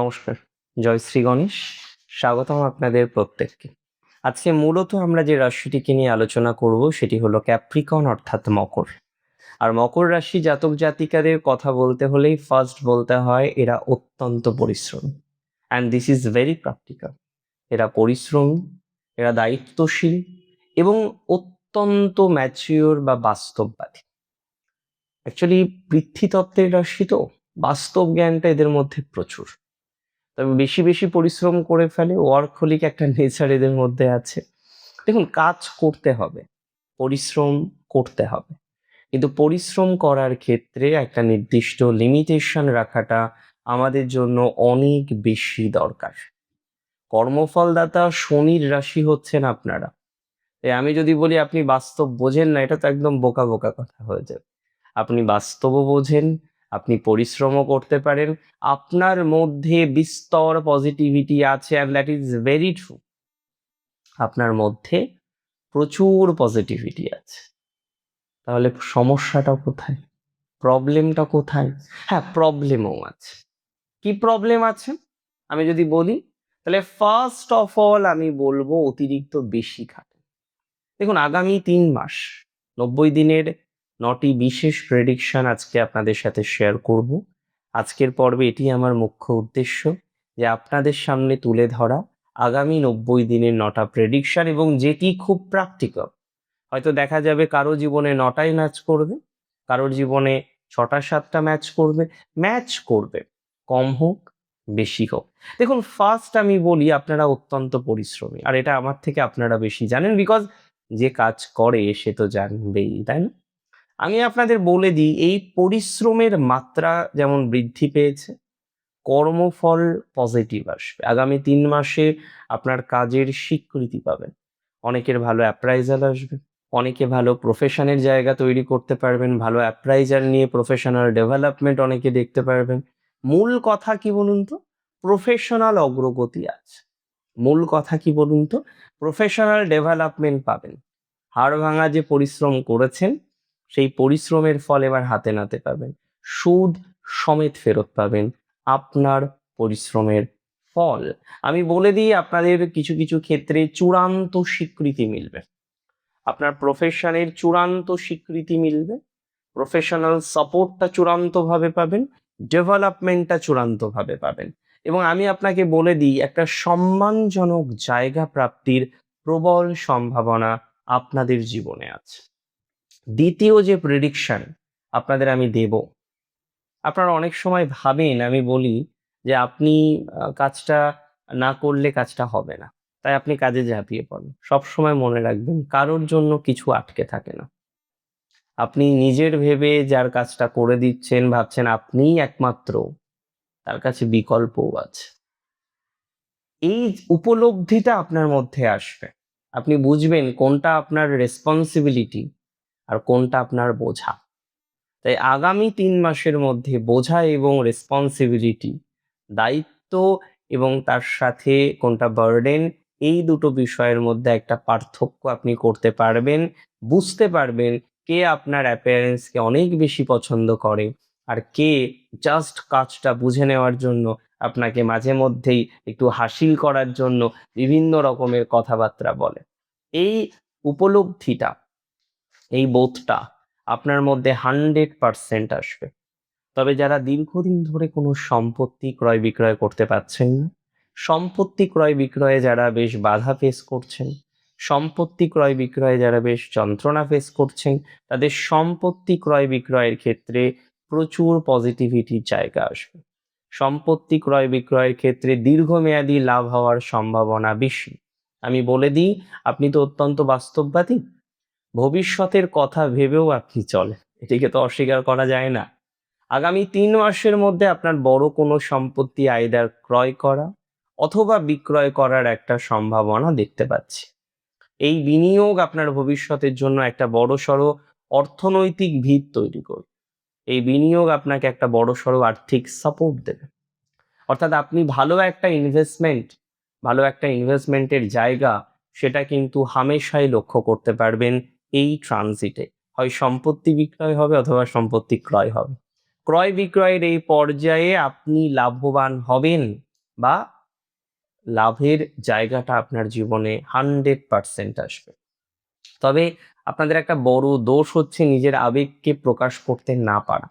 নমস্কার। জয় শ্রী গণেশ। স্বাগতম আপনাদের প্রত্যেককে। আজকে মূলত আমরা যে রাশিটিকে নিয়ে আলোচনা করব সেটি হলো ক্যাপ্রিকন অর্থাৎ মকর। আর মকর রাশি জাতক জাতিকাদের কথা বলতে হলেই ফার্স্ট বলতে হয় এরা অত্যন্ত পরিশ্রমী। And this is very practical. এরা পরিশ্রমী, এরা দায়িত্বশীল এবং অত্যন্ত ম্যাচিওর বা বাস্তববাদী। অ্যাকচুয়ালি পৃথ্বীতত্ত্বের রাশি তো, বাস্তব জ্ঞানটা এদের মধ্যে প্রচুর। তবে বেশি বেশি পরিশ্রম করে ফেলে, ওয়ার্কহোলিক একটা নেচার এদের মধ্যে আছে। দেখুন, কাজ করতে হবে, পরিশ্রম করতে হবে, কিন্তু পরিশ্রম করার ক্ষেত্রে একটা নির্দিষ্ট লিমিটেশন রাখাটা আমাদের জন্য অনেক বেশি দরকার। কর্মফলদাতা শনির রাশি হচ্ছেন আপনারা। তাই আমি যদি বলি আপনি বাস্তব বোঝেন না, এটা তো একদম বোকা বোকা কথা হয়ে যাবে। আপনি বাস্তবও বোঝেন, আপনি পরিশ্রমও করতে পারেন, আপনার মধ্যে বিস্তর পজিটিভিটি আছে, and that is very true. আপনার মধ্যে প্রচুর পজিটিভিটি আছে। তাহলে সমস্যাটা কোথায়? প্রবলেমটা কোথায়? হ্যাঁ, প্রবলেমও আছে। কি প্রবলেম আছে আমি যদি বলি, তাহলে ফার্স্ট অফ অল আমি বলবো অতিরিক্ত বেশি খাটেন। দেখুন, আগামী 3 মাস 90 দিনের 9টি বিশেষ প্রেডিকশন আজকে আপনাদের সাথে শেয়ার করব। আজকের পর্বে এটি আমার মুখ্য উদ্দেশ্য, যে আপনাদের সামনে তুলে ধরা আগামী 90 দিনের 9টা প্রেডিকশন, এবং যেটি খুব প্র্যাকটিক্যাল। হয়তো দেখা যাবে কারো জীবনে 9টাই ম্যাচ করবে, কারোর জীবনে 6টা 7টা ম্যাচ করবে, কম হোক বেশি হোক। দেখুন, ফার্স্ট আমি বলি আপনারা অত্যন্ত পরিশ্রমী, আর এটা আমার থেকে আপনারা বেশি জানেন, বিকজ যে কাজ করে সে তো জানবেই, তাই না? আমি আপনাদের বলে দিই, এই পরিশ্রমের মাত্রা যেমন বৃদ্ধি পেয়েছে, কর্মফল পজিটিভ আসবে। আগামী 3 মাসে আপনার কাজের স্বীকৃতি পাবেন, অনেকের ভালো অ্যাপ্রাইজাল আসবে, অনেকে ভালো প্রফেশনের জায়গা তৈরি করতে পারবেন, ভালো অ্যাপ্রাইজাল নিয়ে প্রফেশনাল ডেভেলপমেন্ট অনেকে দেখতে পারবেন। মূল কথা কি বলুন তো? প্রফেশনাল অগ্রগতি আছে। মূল কথা কি বলুন তো? প্রফেশনাল ডেভেলপমেন্ট পাবেন। হাড় ভাঙা যে পরিশ্রম করেছেন, সেই পরিশ্রমের ফল এবার হাতে নাতে পাবেন, সুদ সমেত ফেরত পাবেন আপনার পরিশ্রমের ফল। আমি বলে দিই, আপনাদের কিছু কিছু ক্ষেত্রে চূড়ান্ত স্বীকৃতি মিলবে, আপনার প্রফেশনের চূড়ান্ত স্বীকৃতি মিলবে, প্রফেশনাল সাপোর্টটা চূড়ান্তভাবে পাবেন, ডেভেলপমেন্টটা চূড়ান্তভাবে পাবেন, এবং আমি আপনাকে বলে দিই একটা সম্মানজনক জায়গা প্রাপ্তির প্রবল সম্ভাবনা আপনাদের জীবনে আছে। দ্বিতীয় যে প্রেডিকশন আপনাদের আমি দেব, আপনারা অনেক সময় ভাবেন আমি বলি যে আপনি কাজটা না করলে কাজটা হবে না, তাই আপনি কাজে ঝাঁপিয়ে পড়েন। সবসময় মনে রাখবেন, কারোর জন্য কিছু আটকে থাকে না। আপনি নিজের ভেবে যার কাজটা করে দিচ্ছেন, ভাবছেন আপনিই একমাত্র, তার কাছে বিকল্পও আছে। এই উপলব্ধিটা আপনার মধ্যে আসবে, আপনি বুঝবেন কোনটা আপনার রেসপন্সিবিলিটি আর কোনটা আপনার বোঝা। তাই আগামী 3 মাসের মধ্যে বোঝা এবং রেসপন্সিবিলিটি, দায়িত্ব এবং তার সাথে কোনটা বার্ডেন, এই দুটো বিষয়ের মধ্যে একটা পার্থক্য আপনি করতে পারবেন। বুঝতে পারবেন কে আপনার অ্যাপিয়ারেন্সকে অনেক বেশি পছন্দ করে, আর কে জাস্ট কাজটা বুঝে নেওয়ার জন্য আপনাকে মাঝে মধ্যেই একটু হাসিল করার জন্য বিভিন্ন রকমের কথাবার্তা বলে। এই উপলব্ধিটা, এই বোধটা আপনার মধ্যে 100% আসবে। তবে যারা দীর্ঘদিন ধরে কোনো সম্পত্তি ক্রয় বিক্রয় করতে পারছেন না, সম্পত্তি ক্রয় বিক্রয়ে যারা বেশ বাধা ফেস করছেন, সম্পত্তি ক্রয় বিক্রয়ে যারা বেশ যন্ত্রণা ফেস করছেন, তাদের সম্পত্তি ক্রয় বিক্রয়ের ক্ষেত্রে প্রচুর পজিটিভিটির জায়গা আসবে। সম্পত্তি ক্রয় বিক্রয়ের ক্ষেত্রে দীর্ঘমেয়াদী লাভ হওয়ার সম্ভাবনা বেশি। আমি বলে দিই, আপনি তো অত্যন্ত বাস্তববাদী, ভবিষ্যতের কথা ভেবেও আপনি চলেন, এটিকে তো অস্বীকার করা যায় না। আগামী 3 মাসের মধ্যে আপনার বড় কোনো সম্পত্তি আইদার ক্রয় করা অথবা বিক্রয় করার একটা সম্ভাবনা দেখতে পাচ্ছি। এই বিনিয়োগ আপনার ভবিষ্যতের জন্য একটা বড়সড় অর্থনৈতিক ভিত তৈরি করবে। এই বিনিয়োগ আপনাকে একটা বড়সড় আর্থিক সাপোর্ট দেবে। অর্থাৎ আপনি ভালো একটা ইনভেস্টমেন্টের জায়গা, সেটা কিন্তু হামেশাই লক্ষ্য করতে পারবেন এই ট্রানজিটে। হয় সম্পত্তি বিক্রয় হবে অথবা সম্পত্তি ক্রয় হবে। ক্রয় বিক্রয়ের এই পর্যায়ে আপনি লাভবান হবেন, বা লাভের জায়গাটা আপনার জীবনে 100% আসবে। তবে আপনাদের একটা বড় দোষ হচ্ছে নিজের আবেগকে প্রকাশ করতে না পারা,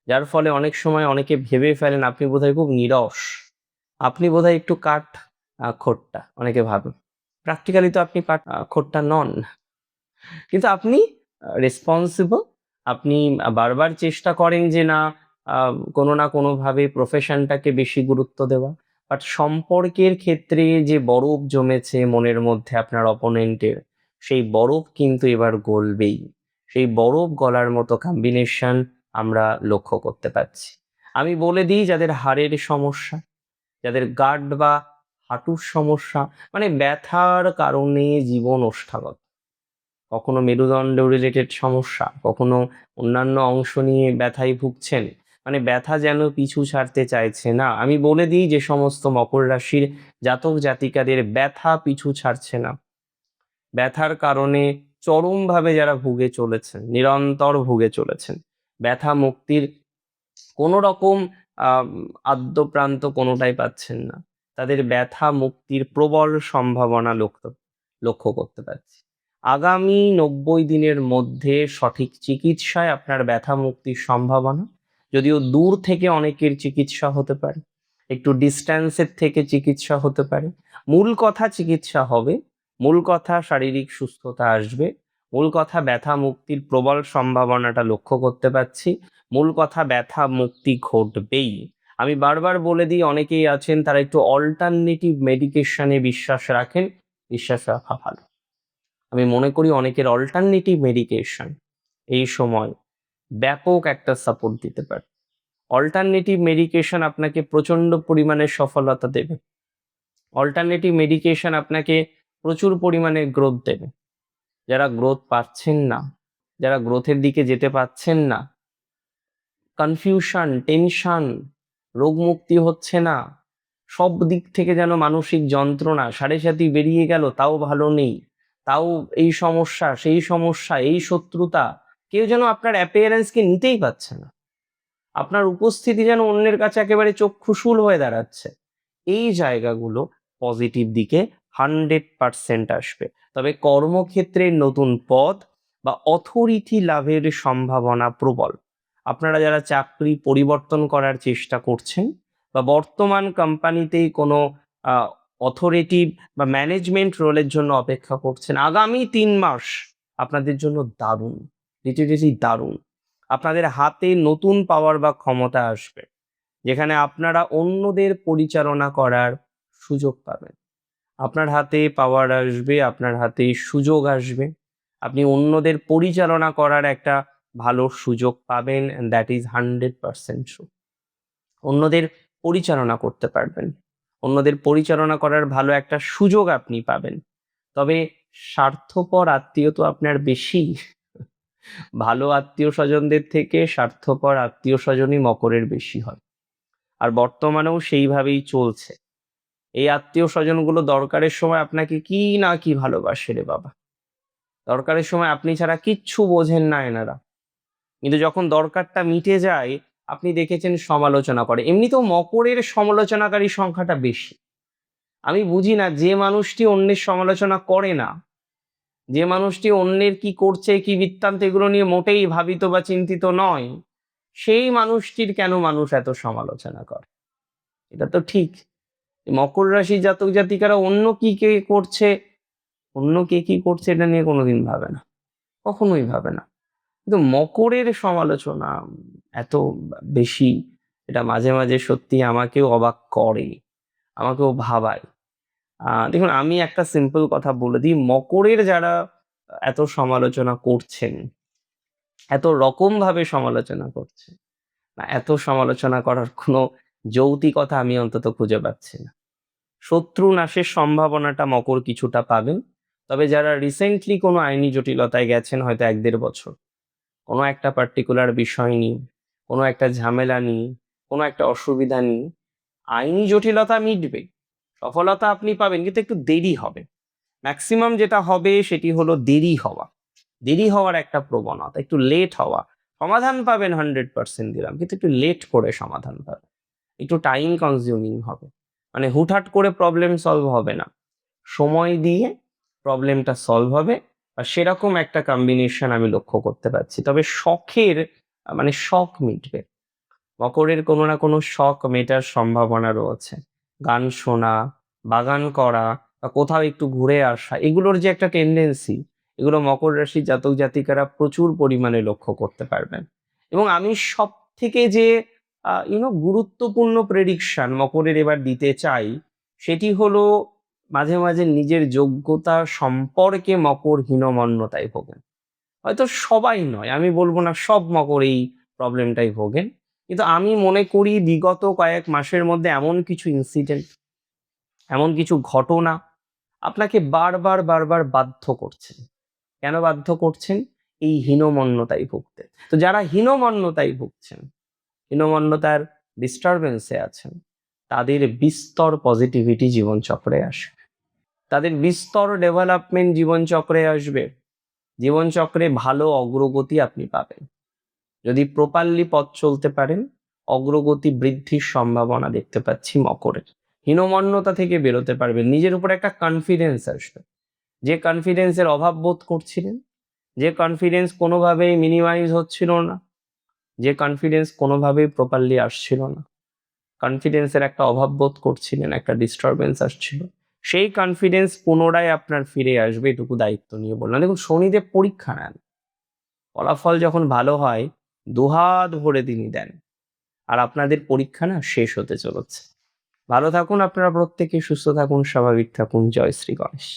যার ফলে অনেক সময় অনেকে ভেবে ফেলেন আপনি বোধহয় খুব নিরস, আপনি বোধহয় একটু খোট্টা, অনেকে ভাবে। প্র্যাকটিক্যালি তো আপনি খোট্টা নন, কিন্তু আপনি রেসপন্সিবল। আপনি বারবার চেষ্টা করেন যে না, কোনো না কোনোভাবে প্রফেশনটাকে বেশি গুরুত্ব দেওয়া, বাট সম্পর্কের ক্ষেত্রে যে বরফ জমেছে মনের মধ্যে আপনার অপোনেন্টের, সেই বরফ কিন্তু এবার গলবেই। সেই বরফ গলার মতো কম্বিনেশন আমরা লক্ষ্য করতে পারছি। আমি বলে দিই, যাদের হাড়ের সমস্যা, যাদের গাঁট বা হাঁটুর সমস্যা, মানে ব্যথার কারণে জীবন ওষ্ঠাগত, কখনো মেরুদণ্ড রিলেটেড সমস্যা, কখনো অন্যান্য অংশ নিয়ে ব্যথায় ভুগছেন, মানে ব্যথা যেন পিছু ছাড়তে চাইছে না। আমি বলে দিই, যে সমস্ত মকর রাশির জাতক জাতিকাদের ব্যথা পিছু ছাড়ছে না, ব্যথার কারণে চরমভাবে যারা ভুগে চলেছেন, নিরন্তর ভুগে চলেছেন, ব্যথা মুক্তির কোনো রকম আহ আদ্যপ্রান্ত কোনোটাই পাচ্ছেন না, তাদের ব্যথা মুক্তির প্রবল সম্ভাবনা লক্ষ্য করতে পারছি। আগামী 90 দিনের মধ্যে সঠিক চিকিৎসায় আপনার ব্যথা মুক্তির সম্ভাবনা, যদিও দূর থেকে অনেকের চিকিৎসা হতে পারে, একটু ডিস্ট্যান্সের থেকে চিকিৎসা হতে পারে, মূল কথা চিকিৎসা হবে, মূল কথা শারীরিক সুস্থতা আসবে, মূল কথা ব্যথা মুক্তির প্রবল সম্ভাবনাটা লক্ষ্য করতে পারছি, মূল কথা ব্যথা মুক্তি ঘটবেই। আমি বারবার বলে দিই, অনেকেই আছেন তারা একটু অল্টারনেটিভ মেডিকেশনে বিশ্বাস রাখেন, বিশ্বাস রাখা ভালো। আমি মনে করি অনেকের অল্টারনেটিভ মেডিকেশন এই সময় ব্যাপক একটা সাপোর্ট দিতে পারে। অল্টারনেটিভ মেডিকেশন আপনাকে প্রচন্ড পরিমাণে সফলতা দেবে, অল্টারনেটিভ মেডিকেশন আপনাকে প্রচুর পরিমাণে গ্রোথ দেবে। যারা গ্রোথ পাচ্ছেন না, যারা গ্রোথের দিকে যেতে পাচ্ছেন না, কনফিউশন, টেনশন, রোগ মুক্তি হচ্ছে না, সব দিক থেকে যেন মানসিক যন্ত্রণা, সাড়ে সাথী বেরিয়ে গেল তাও ভালো নেই, তাও এই সমস্যা সেই সমস্যা, এই শত্রুতা, কেউ যেন আপনার অ্যাপিয়ারেন্সকে নিতেই পারছে না, আপনার উপস্থিতি যেন অন্যের কাছে একেবারে চক্ষুশূল হয়ে দাঁড়াচ্ছে, এই জায়গাগুলো পজিটিভ দিকে 100% আসবে। তবে কর্মক্ষেত্রে নতুন পদ বা অথরিটি লাভের সম্ভাবনা প্রবল। আপনারা যারা চাকরি পরিবর্তন করার চেষ্টা করছেন বা বর্তমান কোম্পানিতেই কোনো অথরিটি বা ম্যানেজমেন্ট রোলের জন্য অপেক্ষা করছেন, আগামী 3 মাস আপনাদের জন্য দারুণ, লিটারেলি দারুণ। আপনাদের হাতে নতুন পাওয়ার বা ক্ষমতা আসবে, যেখানে আপনারা অন্যদের পরিচালনা করার সুযোগ পাবেন। আপনার হাতে পাওয়ার আসবে, আপনার হাতে সুযোগ আসবে, আপনি অন্যদের পরিচালনা করার একটা ভালো সুযোগ পাবেন, and that is 100% true। অন্যদের পরিচালনা করতে পারবেন, অন্যদের পরিচালনা করার ভালো একটা সুযোগ আপনি পাবেন। তবে স্বার্থপর আত্মীয় তো আপনার বেশি, ভালো আত্মীয় স্বজনদের থেকে স্বার্থপর আত্মীয় স্বজনই মকরের বেশি হয়, আর বর্তমানেও সেইভাবেই চলছে। এই আত্মীয় স্বজনগুলো দরকারের সময় আপনাকে কি না কি ভালোবাসে রে বাবা, দরকারের সময় আপনি ছাড়া কিচ্ছু বোঝেন না এনারা, কিন্তু যখন দরকারটা মিটে যায় আপনি দেখেছেন সমালোচনা করে। এমনিতেও মকরের সমালোচনাকারী সংখ্যাটা বেশি। আমি বুঝি না, যে মানুষটি অন্যের সমালোচনা করে না, যে মানুষটি অন্যের কি করছে কি বৃত্তান্ত এগুলো নিয়ে মোটেই ভাবিত বা চিন্তিত নয়, সেই মানুষটির কেন মানুষ এত সমালোচনা করে? এটা তো ঠিক। মকর রাশি জাতক জাতিকারা অন্য কে করছে, অন্য কে কি করছে এটা নিয়ে কোনোদিন ভাবে না, কখনোই ভাবে না। কিন্তু মকরের সমালোচনা এত বেশি, এটা মাঝে মাঝে সত্যি আমাকেও অবাক করে, আমাকেও ভাবায়। দেখুন, আমি একটা সিম্পল কথা বলে দিই, মকরের যারা এত সমালোচনা করছেন, এত রকম ভাবে সমালোচনা করছেন, না এত সমালোচনা করার কোনো যৌক্তিকতা আমি অন্তত খুঁজে পাচ্ছি না। শত্রু নাশের সম্ভাবনাটা মকর কিছুটা পাবেন, তবে যারা রিসেন্টলি কোনো আইনি জটিলতায় গেছেন, হয়তো 1-1.5 বছর, কোনো একটা পার্টিকুলার বিষয় নিয়ে, কোনো একটা ঝামেলা নিয়ে, কোনো একটা অসুবিধা নিয়ে, আইনি জটিলতা মিটবে, সফলতা আপনি পাবেন, কিন্তু একটু দেরি হবে। ম্যাক্সিমাম যেটা হবে সেটি হলো দেরি হওয়া, দেরি হওয়ার একটা প্রবণতা, একটু লেট হওয়া। সমাধান পাবেন 100% দিলাম, কিন্তু একটু লেট করে সমাধান পাবেন, একটু টাইম কনজিউমিং হবে। মানে হুটহাট করে প্রবলেম সলভ হবে না, সময় দিয়ে প্রবলেমটা সলভ হবে। আর সেরকম একটা কম্বিনেশন আমি লক্ষ্য করতে পারছি। তবে শখের মানে শখ মিটবে, মকরের কোনো না কোনো শখ মেটার সম্ভাবনা রয়েছে। গান শোনা, বাগান করা বা কোথাও একটু ঘুরে আসা, এগুলোর যে একটা টেন্ডেন্সি, এগুলো মকর রাশির জাতক জাতিকারা প্রচুর পরিমাণে লক্ষ্য করতে পারবেন। এবং আমি সব থেকে যে গুরুত্বপূর্ণ প্রেডিকশন মকরের এবার দিতে চাই, সেটি হলো মাঝে মাঝে নিজের যোগ্যতা সম্পর্কে মকর হীনমন্যতায় ভোগেন। হয়তো সবাই নয়, আমি বলবো না সব মকর এই প্রবলেমটাই ভোগেন, কিন্তু আমি মনে করি বিগত কয়েক মাসের মধ্যে এমন কিছু ইনসিডেন্ট, এমন কিছু ঘটনা আপনাকে বারবার বারবার বাধ্য করছেন। কেন বাধ্য করছেন? এই হীনমন্যতায় ভুগতে। তো যারা হীনমন্যতায় ভুগছেন, হীনমন্যতার ডিস্টারবেন্সে আছেন, তাদের বিস্তর পজিটিভিটি জীবনচক্রে আসবে, তাদের বিস্তর ডেভেলপমেন্ট জীবনচক্রে আসবে, জীবনচক্রে ভালো অগ্রগতি আপনি পাবেন। যদি প্রপারলি পথ চলতে পারেন, অগ্রগতি বৃদ্ধির সম্ভাবনা দেখতে পাচ্ছি মকরের। হীনমন্যতা থেকে বেরোতে পারবেন, নিজের উপর একটা কনফিডেন্স আসবে। যে কনফিডেন্সের অভাব বোধ করছিলেন, যে কনফিডেন্স কোনোভাবেই মিনিমাইজ হচ্ছিল না, যে কনফিডেন্স কোনোভাবেই প্রপারলি আসছিল না, কনফিডেন্সের একটা অভাব বোধ করছিলেন, একটা ডিস্টারবেন্স আসছিল, সেই কনফিডেন্স পুনরায় আপনার ফিরে আসবে, এটুকু দায়িত্ব নিয়ে বললাম। দেখুন, শনিদেব পরীক্ষা নেন, ফলাফল যখন ভালো হয় দুহাত ভরে তিনি দেন। আর আপনাদের পরীক্ষা না শেষ হতে চলেছে। ভালো থাকুন আপনারা প্রত্যেকে, সুস্থ থাকুন, স্বাভাবিক থাকুন। জয় শ্রী গণেশ।